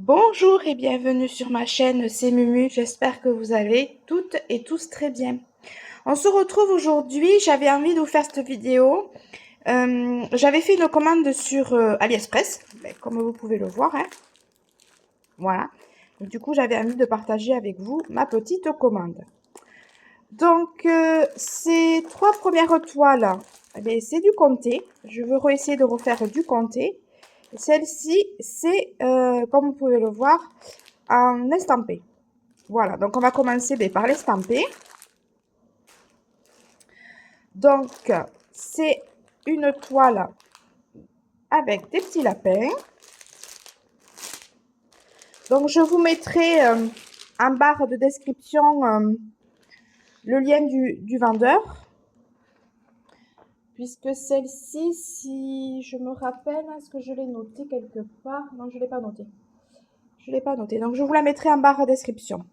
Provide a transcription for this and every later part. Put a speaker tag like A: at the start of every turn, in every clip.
A: Bonjour et bienvenue sur ma chaîne, c'est Mumu, j'espère que vous allez toutes et tous très bien. On se retrouve aujourd'hui, j'avais envie de vous faire cette vidéo. J'avais fait une commande sur AliExpress, comme vous pouvez le voir, hein. Voilà. Donc, du coup, j'avais envie de partager avec vous ma petite commande. Donc, ces trois premières toiles, c'est du comté. Je veux essayer de refaire du comté. Celle-ci, c'est, comme vous pouvez le voir, en estampé. Voilà, donc on va commencer par l'estamper. Donc, c'est une toile avec des petits lapins. Donc, je vous mettrai en barre de description le lien du vendeur. Puisque celle-ci, si je me rappelle, est-ce que je l'ai noté quelque part? Non, je ne l'ai pas noté. Je ne l'ai pas noté. Donc, je vous la mettrai en barre de description.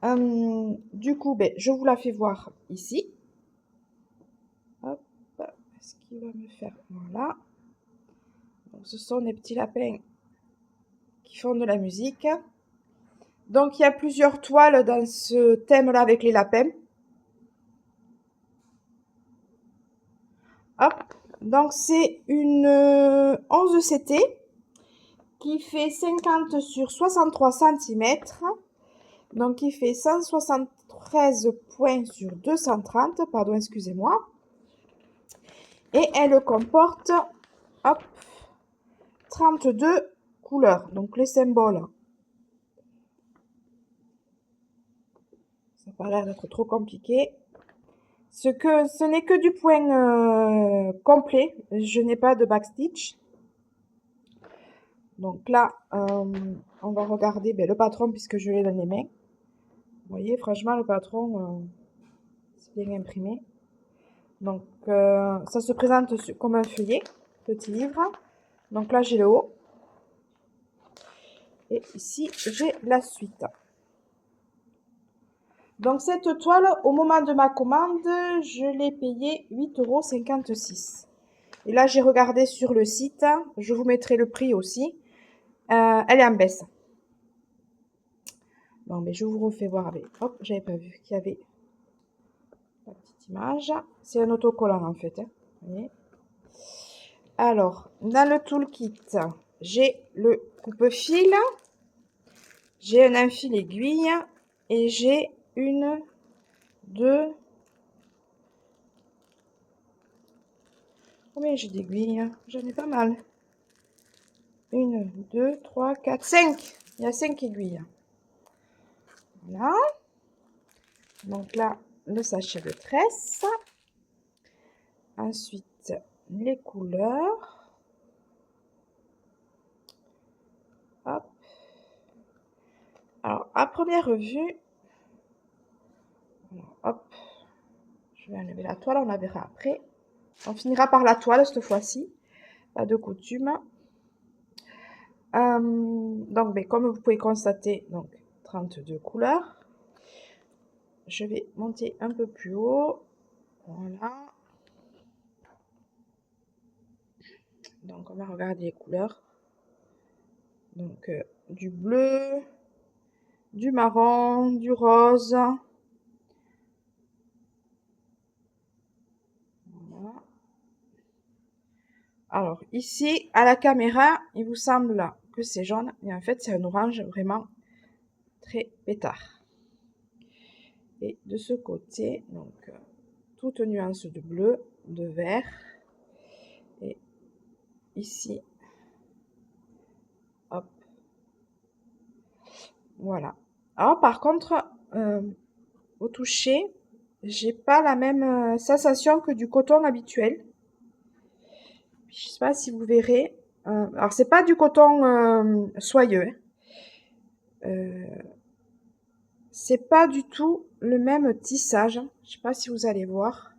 A: Du coup, je vous la fais voir ici. Hop, est-ce qu'il va me faire? Voilà. Donc, ce sont des petits lapins qui font de la musique. Donc, il y a plusieurs toiles dans ce thème-là avec les lapins. Hop. Donc, c'est une 11 CT qui fait 50 sur 63 cm. Donc, qui fait 173 points sur 230. Pardon, excusez-moi. Et elle comporte, hop, 32 couleurs. Donc, les symboles. Ça n'a pas l'air d'être trop compliqué. Ce n'est que du point complet. Je n'ai pas de backstitch. Donc là, on va regarder le patron puisque je l'ai dans les mains. Vous voyez, franchement, le patron, c'est bien imprimé. Donc, ça se présente comme un feuillet, petit livre. Donc là, j'ai le haut. Et ici, j'ai la suite. Donc, cette toile, au moment de ma commande, je l'ai payée 8,56 €. Et là, j'ai regardé sur le site. Je vous mettrai le prix aussi. Elle est en baisse. Bon, mais je vous refais voir avec. Hop, j'avais pas vu qu'il y avait la petite image. C'est un autocollant en fait, hein. Vous voyez. Alors, dans le toolkit, j'ai le coupe-fil, j'ai un enfil aiguille et j'ai une, deux. Combien j'ai d'aiguilles? J'en ai pas mal. Une, deux, trois, quatre, cinq. Il y a 5 aiguilles. Voilà. Donc là, le sachet de tresse. Ensuite, les couleurs. Hop. Alors, à première vue, hop, je vais enlever la toile, on la verra après. On finira par la toile cette fois-ci, pas de coutume. Donc, comme vous pouvez constater, donc 32 couleurs. Je vais monter un peu plus haut. Voilà. Donc, on va regarder les couleurs. Donc, du bleu, du marron, du rose. Voilà. Alors, ici, à la caméra, il vous semble que c'est jaune, mais en fait, c'est un orange vraiment très pétard. Et de ce côté, donc, toute nuance de bleu, de vert. Et ici, hop, voilà. Alors, par contre, au toucher, j'ai pas la même sensation que du coton habituel. Je sais pas si vous verrez. Alors, c'est pas du coton soyeux, hein. C'est pas du tout le même tissage. Je sais pas si vous allez voir.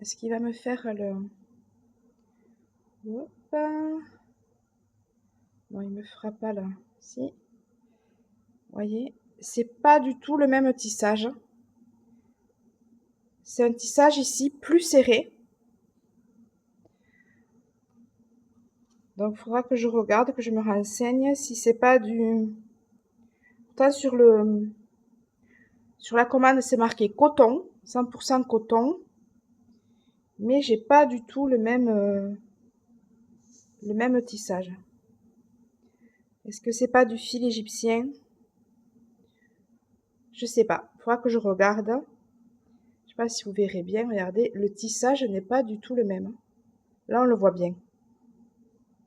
A: Est-ce qu'il va me faire le... Hop. Non, il me fera pas là. Si. Vous voyez, c'est pas du tout le même tissage. C'est un tissage ici plus serré. Donc, il faudra que je regarde, que je me renseigne si c'est pas du... Pourtant, sur la commande, c'est marqué coton, 100% coton. Mais j'ai pas du tout le même tissage. Est-ce que c'est pas du fil égyptien? Je sais pas. Il faudra que je regarde. Je sais pas si vous verrez bien. Regardez, le tissage n'est pas du tout le même. Là, on le voit bien.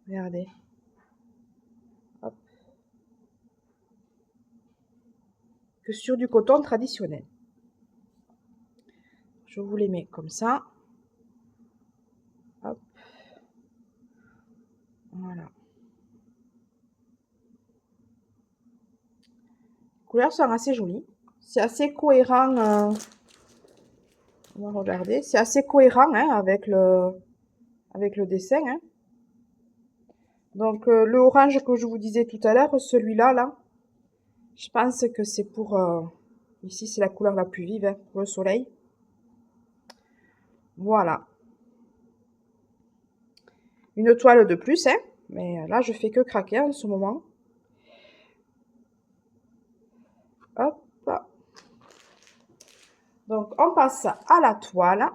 A: Regardez. Hop. Que sur du coton traditionnel. Je vous les mets comme ça. Hop. Voilà. Les couleurs sont assez jolies. C'est assez cohérent. On va regarder. C'est assez cohérent hein, avec le dessin. Hein. Donc, le orange que je vous disais tout à l'heure, celui-là, là, je pense que c'est pour... ici, c'est la couleur la plus vive, hein, pour le soleil. Voilà. Une toile de plus, hein. Mais là, je fais que craquer en ce moment. Hop. Donc, on passe à la toile.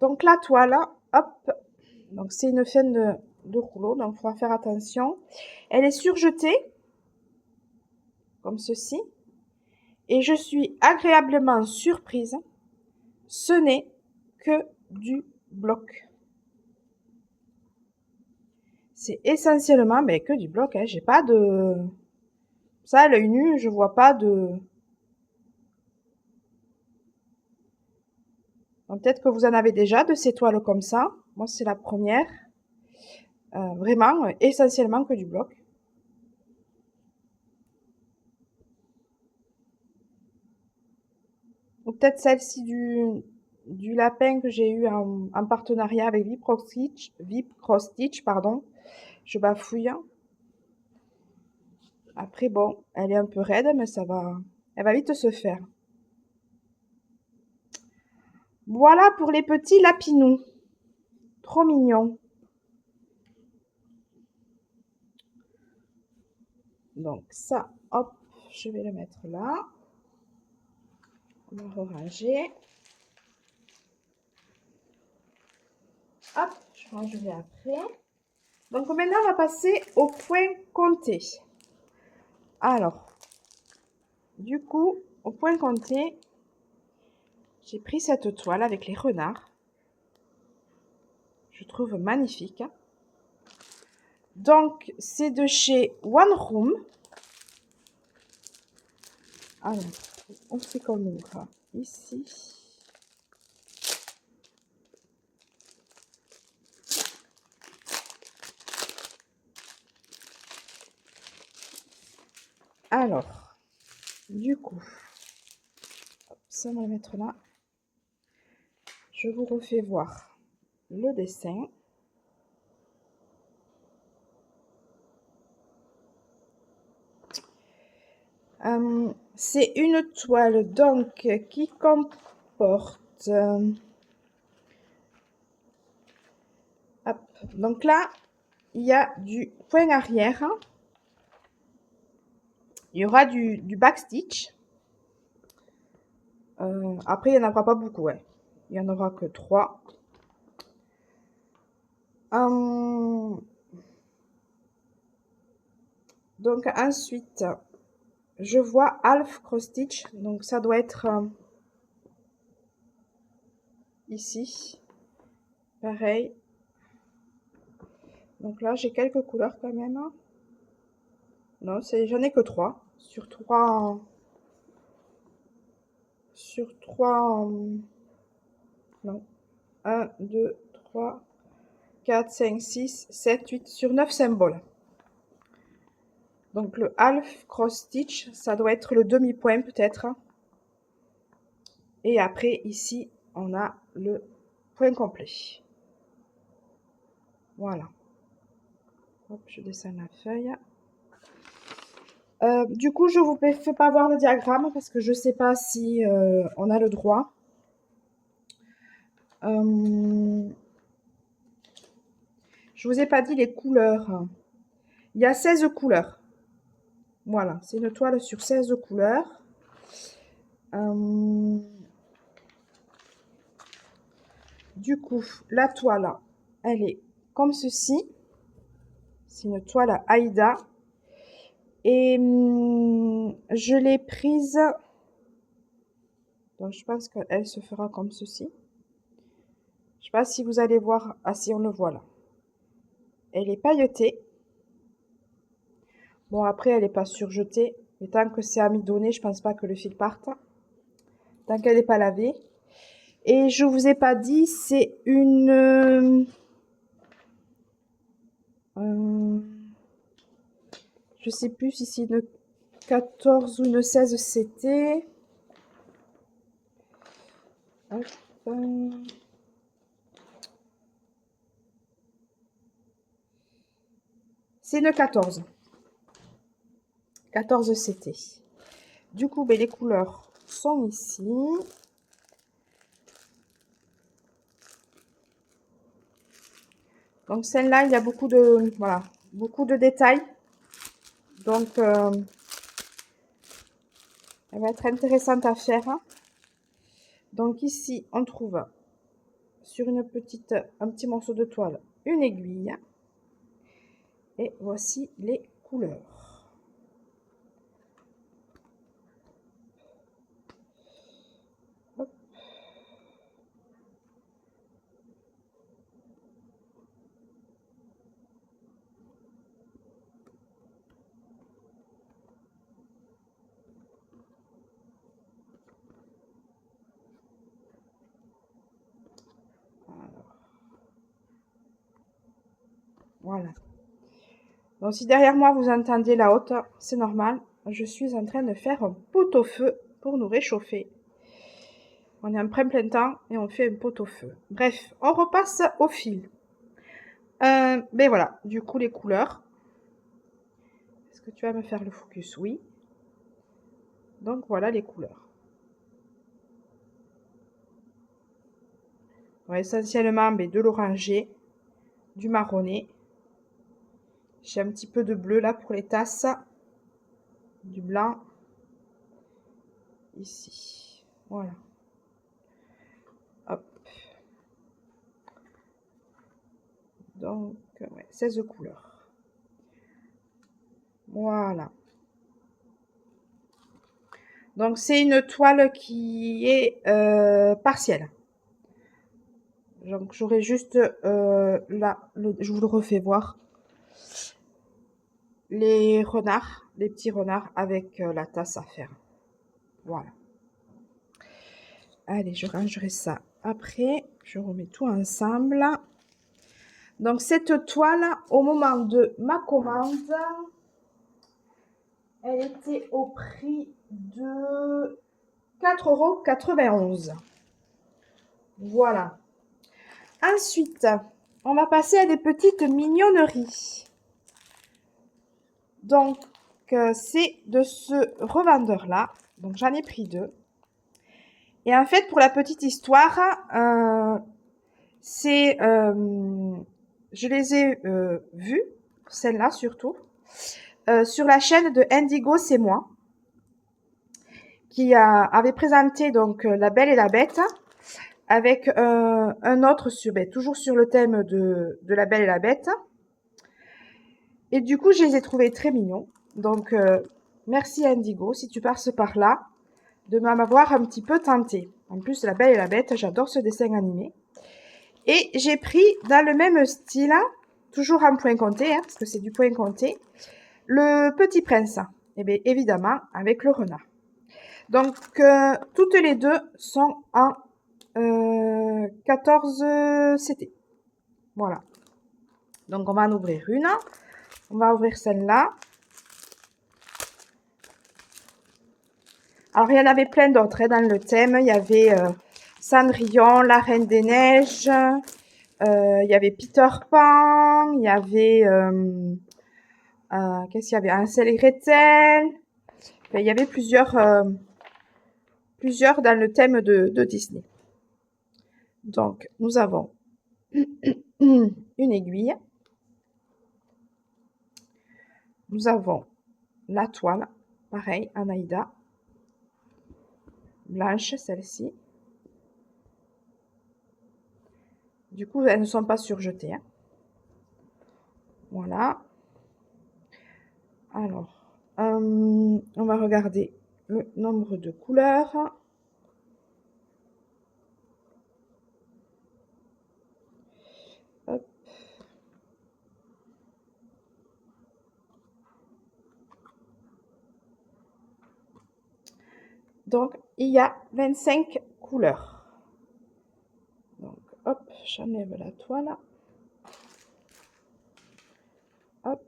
A: Donc, la toile, hop. Donc, c'est une fin de rouleau, donc il faudra faire attention. Elle est surjetée, comme ceci. Et je suis agréablement surprise. Ce n'est que du bloc. C'est essentiellement que du bloc. Hein. J'ai pas de... Ça, à l'œil nu, je vois pas de... Peut-être que vous en avez déjà de ces toiles comme ça. Moi, c'est la première. Vraiment, essentiellement que du bloc. Ou peut-être celle-ci du lapin que j'ai eu en partenariat avec Vip Cross Stitch, pardon. Je bafouille. Après, bon, elle est un peu raide, mais elle va vite se faire. Voilà pour les petits lapinous. Trop mignons. Donc ça, hop, je vais le mettre là. On va ranger. Hop, je rangerai après. Donc maintenant, on va passer au point compté. Alors, du coup, au point compté, j'ai pris cette toile avec les renards. Je trouve magnifique. Donc, c'est de chez One Room. Alors, on fait comme ouvre ici. Alors, du coup, ça on va le mettre là. Je vous refais voir le dessin. C'est une toile donc qui comporte hop, donc là il y a du point arrière, il y aura du backstitch. Après il n'y en aura pas beaucoup, ouais. Il n'y en aura que 3. Donc ensuite je vois half cross stitch, donc ça doit être ici pareil. Donc là j'ai quelques couleurs quand même. Non, j'en ai que 3 sur 3 non, 1 2 3 4 5 6 7 8 sur 9 symboles. Donc le half cross stitch, ça doit être le demi-point peut-être. Et après ici, on a le point complet. Voilà. Hop, je descends la feuille. Du coup, je vous fais pas voir le diagramme parce que je sais pas si on a le droit. Je vous ai pas dit les couleurs. Il y a 16 couleurs. Voilà, c'est une toile sur 16 couleurs. Du coup, la toile, elle est comme ceci. C'est une toile Aïda. Et je l'ai prise. Donc, je pense qu'elle se fera comme ceci. Je ne sais pas si vous allez voir. Ah, si, on le voit là. Elle est pailletée. Bon, après, elle n'est pas surjetée. Mais tant que c'est amidonné, je pense pas que le fil parte. Tant qu'elle n'est pas lavée. Et je vous ai pas dit, c'est une... je sais plus si c'est une 14 ou une 16 c'était. C'est une 14. 14 c'était. Du coup, ben, les couleurs sont ici. Donc celle-là, il y a beaucoup de, voilà, beaucoup de détails. Donc, elle va être intéressante à faire. Donc ici, on trouve sur un petit morceau de toile, une aiguille. Et voici les couleurs. Hop. Voilà. Donc si derrière moi vous entendez la haute, c'est normal. Je suis en train de faire un pot-au-feu pour nous réchauffer. On est en plein temps et on fait un pot-au-feu. Bref, on repasse au fil. Ben voilà, du coup les couleurs. Est-ce que tu vas me faire le focus? Oui. Donc voilà les couleurs. Donc, essentiellement ben, de l'orangé, du marronné. J'ai un petit peu de bleu là pour les tasses. Du blanc. Ici. Voilà. Hop. Donc, ouais, 16 couleurs. Voilà. Donc, c'est une toile qui est partielle. Donc, j'aurai juste là, je vous le refais voir. Les renards, les petits renards avec la tasse à faire. Voilà. Allez, je rangerai ça après. Je remets tout ensemble. Donc, cette toile, au moment de ma commande, elle était au prix de 4,91 €. Voilà. Ensuite, on va passer à des petites mignonneries. Donc, c'est de ce revendeur-là. Donc, j'en ai pris 2. Et en fait, pour la petite histoire, je les ai vues, celle-là surtout, sur la chaîne de Indigo, c'est moi, qui avait présenté donc La Belle et la Bête, avec un autre toujours sur le thème de La Belle et la Bête. Et du coup, je les ai trouvés très mignons. Donc, merci Indigo, si tu passes par là, de m'avoir un petit peu tenté. En plus, La Belle et la Bête, j'adore ce dessin animé. Et j'ai pris dans le même style, toujours en point compté, parce que c'est du point compté, le Petit Prince. Et bien évidemment, avec le renard. Donc, toutes les deux sont en 14 CT. Voilà. Donc, on va en ouvrir une. On va ouvrir celle-là. Alors, il y en avait plein d'autres dans le thème. Il y avait Cendrillon, la Reine des Neiges. Il y avait Peter Pan. Il y avait... qu'est-ce qu'il y avait? Hansel et Gretel. Enfin, il y avait plusieurs dans le thème de Disney. Donc, nous avons une aiguille. nous avons la toile, pareil, Anaïda, blanche, celle-ci. Du coup, elles ne sont pas surjetées, hein. Voilà. Alors, on va regarder le nombre de couleurs. Hop. Donc, il y a 25 couleurs. Donc, hop, j'enlève la toile. Hop,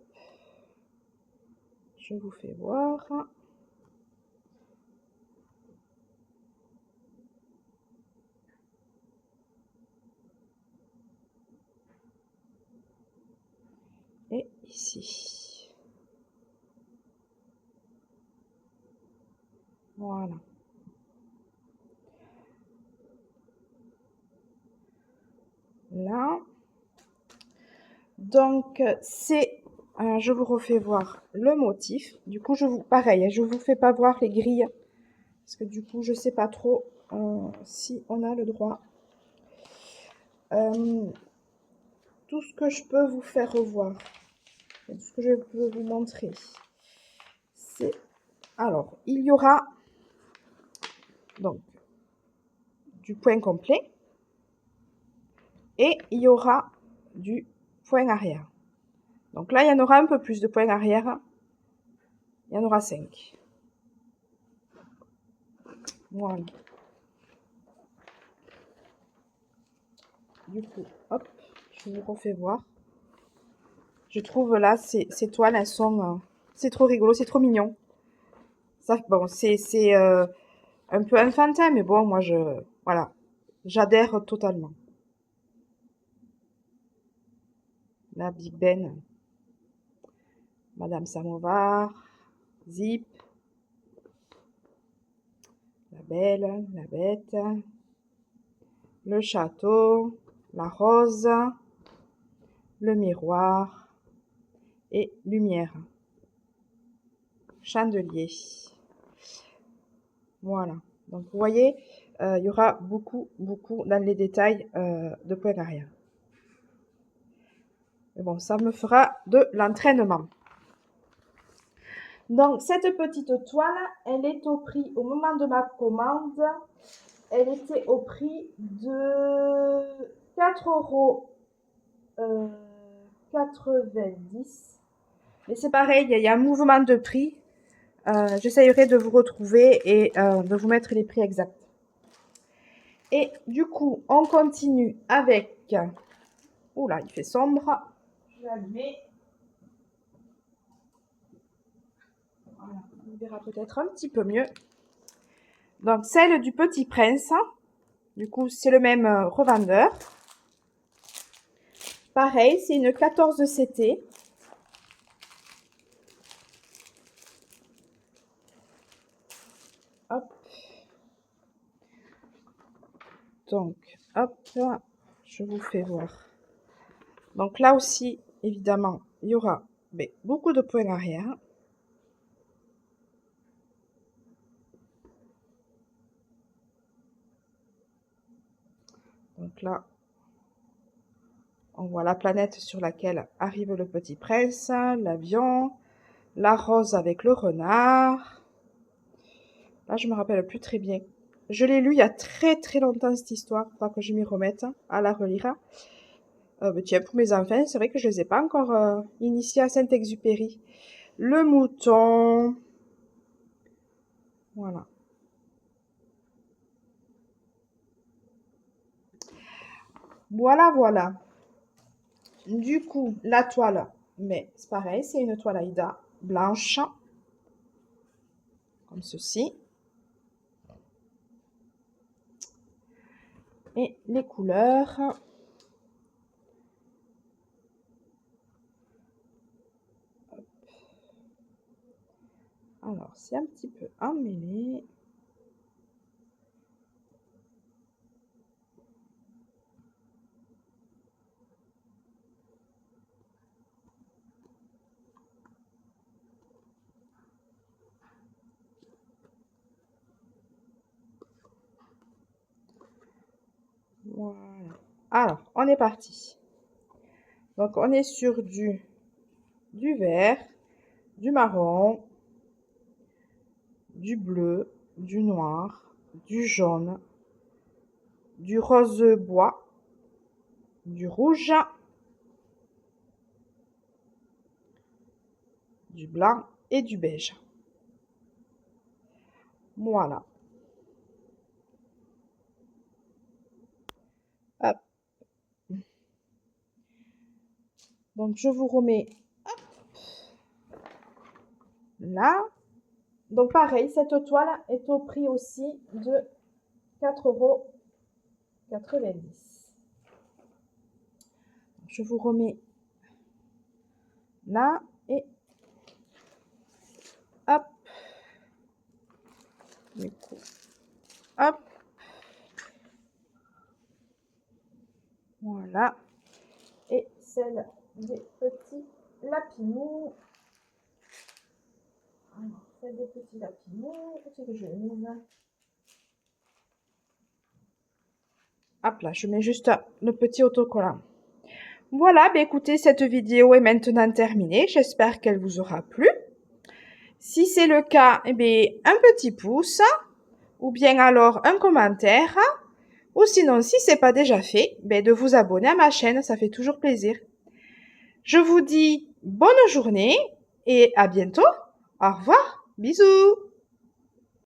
A: je vous fais voir. Et ici. Voilà. Là. Donc, c'est... je vous refais voir le motif. Du coup, pareil, je vous fais pas voir les grilles. Parce que du coup, je sais pas trop si on a le droit. Tout ce que je peux vous faire revoir, tout ce que je peux vous montrer, c'est... Alors, il y aura donc du point complet et il y aura du point arrière. Donc là, il y en aura un peu plus de points arrière. Il y en aura 5. Voilà. Du coup, hop, je vous refais voir. Je trouve là, ces toiles, elles sont... c'est trop rigolo, c'est trop mignon. Ça, bon, c'est un peu enfantin, mais bon, moi, voilà, j'adhère totalement. La Big Ben, Madame Samovar, Zip, la Belle, la Bête, le Château, la Rose, le Miroir et Lumière. Chandelier. Voilà. Donc, vous voyez, il y aura beaucoup dans les détails de points arrière. Mais bon, ça me fera de l'entraînement. Donc, cette petite toile, elle est au prix, au moment de ma commande, elle était au prix de 4,90 €. Mais c'est pareil, il y a un mouvement de prix. J'essayerai de vous retrouver et de vous mettre les prix exacts. Et du coup, on continue avec... Oula, il fait sombre. Je vais allumer. Voilà, on verra peut-être un petit peu mieux. Donc, celle du Petit Prince. Du coup, c'est le même revendeur. Pareil, c'est une 14 CT. Hop. Donc, hop, je vous fais voir. Donc là aussi, évidemment, il y aura beaucoup de points arrière. Donc là, on voit la planète sur laquelle arrive le Petit Prince, l'avion, la rose avec le renard. Là, je me rappelle plus très bien. Je l'ai lu il y a très longtemps cette histoire, pas que je m'y remette à la relire. Tiens, pour mes enfants, c'est vrai que je les ai pas encore initiés à Saint-Exupéry. Le mouton. Voilà. Voilà. Du coup, la toile, mais c'est pareil, c'est une toile Aïda blanche, comme ceci. Et les couleurs. Alors, c'est un petit peu emmêlé. Voilà. Alors, on est parti. Donc, on est sur du vert, du marron, du bleu, du noir, du jaune, du rose bois, du rouge, du blanc et du beige. Voilà. Hop. Donc, je vous remets là. Donc, pareil, cette toile est au prix aussi de 4,90 €. Je vous remets là et hop. Du coup, hop. Voilà. Et celle des petits lapinous. Alors, celle des petits lapinous, où c'est que je les mets? Hop là, je mets juste le petit autocollant. Voilà, bah écoutez, cette vidéo est maintenant terminée. J'espère qu'elle vous aura plu. Si c'est le cas, eh bien, un petit pouce ou bien alors un commentaire. Ou sinon, si c'est pas déjà fait, ben de vous abonner à ma chaîne, ça fait toujours plaisir. Je vous dis bonne journée et à bientôt. Au revoir, bisous.